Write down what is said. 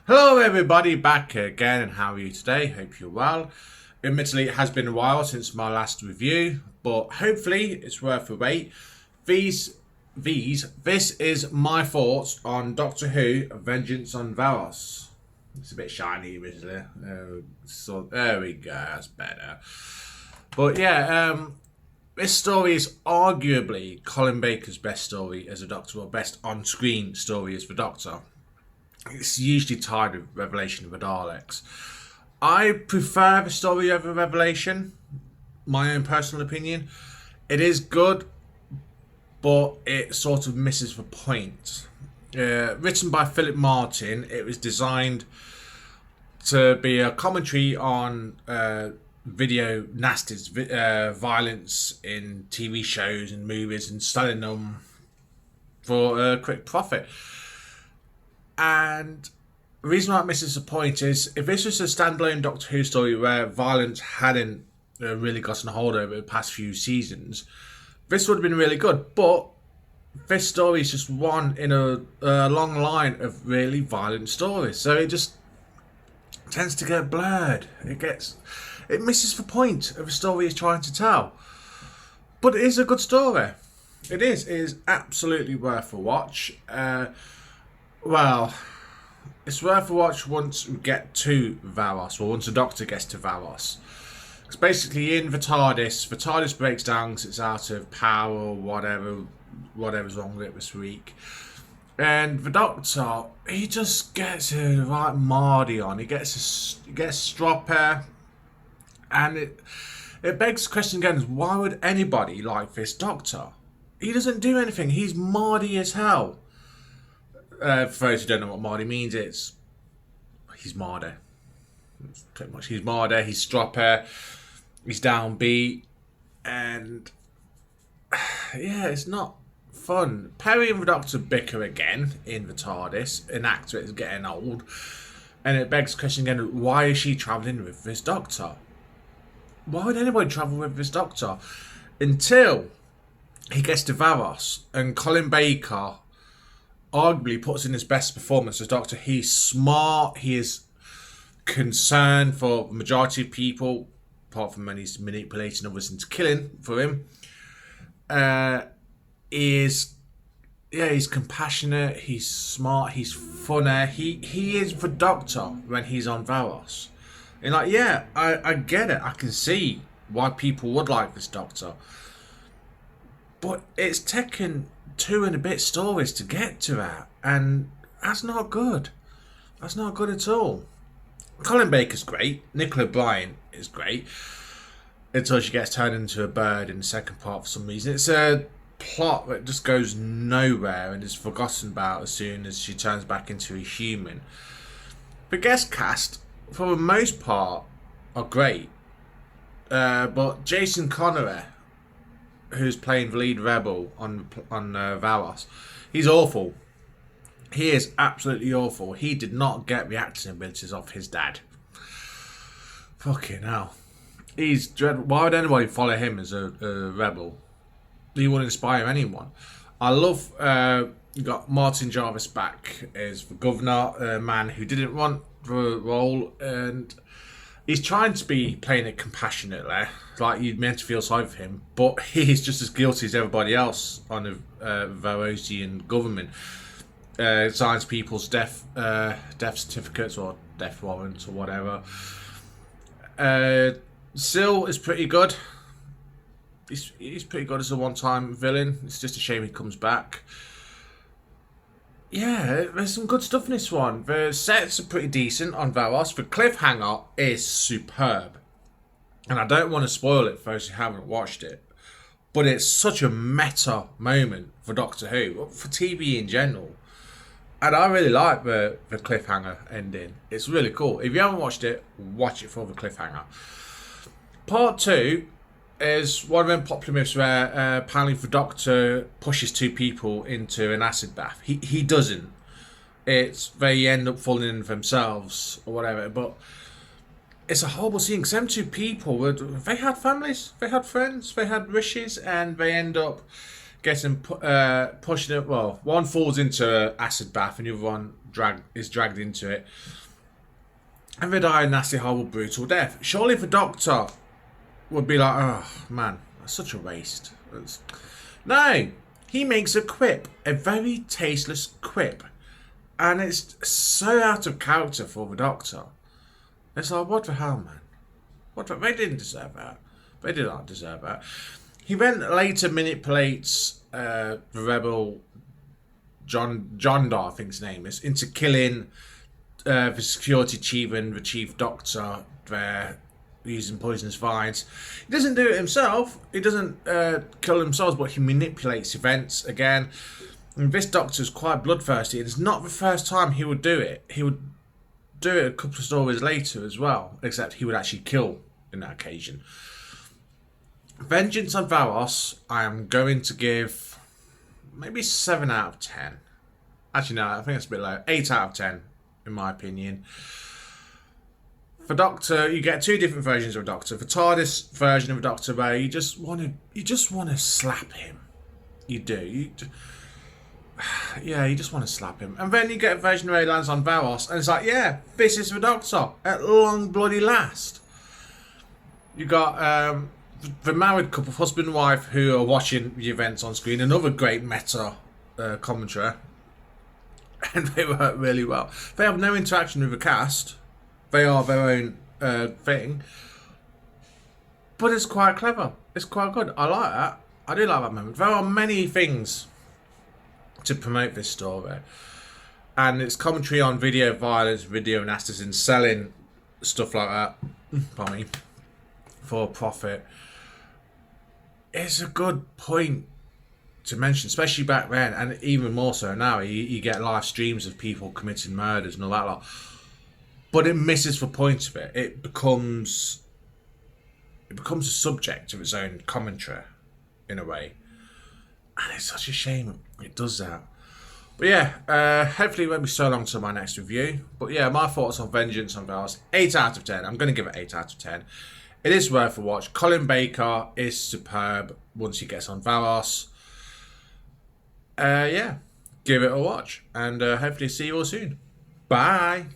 Hello everybody, back again, and how are you today? Hope you're well. Admittedly, it has been a while since my last review, but hopefully it's worth the wait. This is my thoughts on Doctor Who: Vengeance on Varos. It's a bit shiny, isn't it? So there we go, that's better. But yeah, this story is arguably Colin Baker's best story as a Doctor, or best on-screen story as the Doctor. It's usually tied with Revelation of the Daleks. I prefer the story over Revelation, my own personal opinion. It is good, but it sort of misses the point. Written by Philip Martin, it was designed to be a commentary on video nasties, violence in TV shows and movies, and selling them for a quick profit. And the reason why it misses the point is, if this was a standalone Doctor Who story where violence hadn't really gotten a hold over the past few seasons, this would have been really good. But this story is just one in a long line of really violent stories, so it just tends to get blurred. It misses the point of the story it's trying to tell. But it is a good story. It is absolutely worth a watch. Well, it's worth a watch once we get to Varos, or once the Doctor gets to Varos. It's basically in the TARDIS breaks down because it's out of power or whatever's wrong with it this week. And the Doctor, he just gets a right Mardy on. He gets Stropper, and it begs the question again: why would anybody like this Doctor? He doesn't do anything. He's Mardy as hell. For those who don't know what Mardy means, he's Marder. Pretty much, he's Marder. He's Stropper. He's downbeat, and yeah, it's not fun. Perry and the Doctor bicker again in the TARDIS. An actor is getting old, and it begs the question again: why is she travelling with this Doctor? Why would anybody travel with this Doctor? Until he gets to Varos, and Colin Baker arguably puts in his best performance as Doctor. He's smart, he is concerned for the majority of people, apart from when he's manipulating others into killing for him. He's compassionate, he's smart, he's funny. He is the Doctor when he's on Varos. And I get it, I can see why people would like this Doctor. But it's taken 2 and a bit stories to get to that, and that's not good. That's not good at all. Colin Baker's great. Nicola Bryant is great until she gets turned into a bird in the second part for some reason. It's a plot that just goes nowhere and is forgotten about as soon as she turns back into a human. The guest cast, for the most part, are great. But Jason Connery, who's playing the lead rebel on Varos, he's awful. He is absolutely awful. He did not get the acting abilities of his dad. Fucking hell. He's dreadful. Why would anybody follow him as a rebel? He wouldn't inspire anyone. I love you got Martin Jarvis back as the governor, a man who didn't want the role, and he's trying to be playing it compassionately, like you'd meant to feel sorry for him, but he's just as guilty as everybody else on the Varosian government. Signs people's death certificates or death warrants or whatever. Syl is pretty good. He's pretty good as a one-time villain. It's just a shame he comes back. Yeah, there's some good stuff in this one. The sets are pretty decent on Varos. The cliffhanger is superb. And I don't want to spoil it for those who haven't watched it, but it's such a meta moment for Doctor Who, for TV in general. And I really like the cliffhanger ending. It's really cool. If you haven't watched it, watch it for the cliffhanger. Part 2 is one of them popular myths where apparently the Doctor pushes 2 people into an acid bath. He doesn't. It's they end up falling in themselves or whatever. But it's a horrible scene because them 2 people, they had families, they had friends, they had wishes, and they end up gets him pushing it. Well, one falls into an acid bath, and the other one is dragged into it, and they die a nasty, horrible, brutal death. Surely the Doctor would be like, oh man, that's such a waste. No, he makes a quip, a very tasteless quip, and it's so out of character for the Doctor. It's like, what the hell, man? They didn't deserve that. They did not deserve that. He then later manipulates the rebel John Dar, I think his name is, into killing the security chief and the chief doctor there using poisonous vines. He doesn't do it himself. He doesn't kill himself, but he manipulates events again. And this doctor is quite bloodthirsty. It's not the first time he would do it. He would do it a couple of stories later as well, except he would actually kill in that occasion. Vengeance on Varos, I am going to give maybe 7 out of 10. Actually, no, I think it's a bit low. 8 out of 10, in my opinion. For Doctor, you get 2 different versions of Doctor. The TARDIS version of Doctor, where you just want to slap him. You do. Yeah, you just want to slap him. And then you get a version where he lands on Varos, and it's like, yeah, this is the Doctor at long bloody last. You got the married couple, husband and wife, who are watching the events on screen. Another great meta commentary, and they work really well. They have no interaction with the cast. They are their own thing, but it's quite clever. It's quite good. I like that. I do like that moment. There are many things to promote this story, and it's commentary on video violence, video nasties, and selling stuff like that. Pardon me. For profit. It's a good point to mention, especially back then, and even more so now. You get live streams of people committing murders and all that lot, but it misses the point of it. It becomes a subject of its own commentary, in a way, and it's such a shame it does that. But yeah, hopefully it won't be so long till my next review. But yeah, my thoughts on Vengeance on Varos, 8 out of 10. I'm going to give it 8 out of 10. It is worth a watch. Colin Baker is superb once he gets on Varos. Yeah, give it a watch, and hopefully see you all soon. Bye.